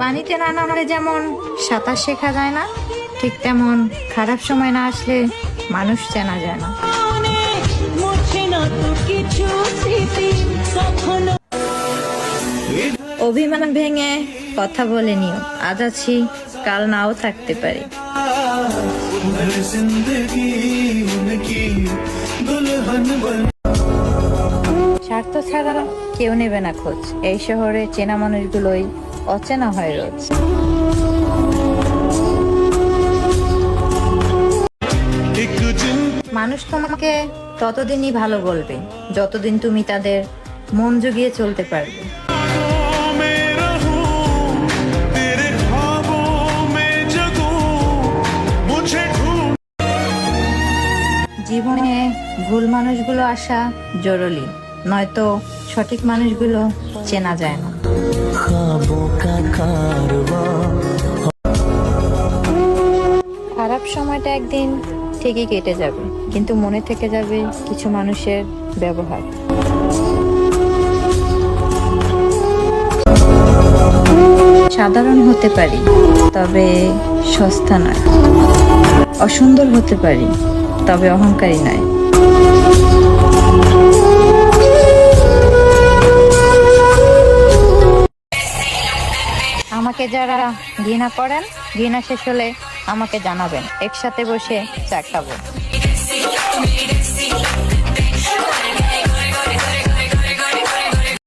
পানিতে না নামলে যেমন সাঁতার শেখা যায় না, ঠিক তেমন খারাপ সময় না আসলে মানুষ চেনা যায় না। অভিমান ভেঙে কথা বলে নিও, আজ আছি কাল নাও থাকতে পারি। স্বার্থ ছাড়া কেউ নেবে না খোঁজ, এই শহরে চেনা মানুষগুলোই অচেনা হয় রোজ। মানুষ তোমাকে ততদিনই ভালো বলবে যতদিন তুমি তাদের মন জুগিয়ে চলতে পারবে। জীবনে ভুল মানুষগুলো আসা জরুরি, নয়তো সঠিক মানুষগুলো চেনা যায় না। খারাপ সময়টা একদিন ঠিকই কেটে যাবে, কিন্তু মনে থেকে যাবে কিছু মানুষের ব্যবহার। সাধারণ হতে পারি তবে সস্তা নয়, অসুন্দর হতে পারি তবে অহংকারী নয়। আমাকে যারা ঘৃণা করেন, ঘৃণা শেষ হলে আমাকে জানাবেন, একসাথে বসে চা খাবো।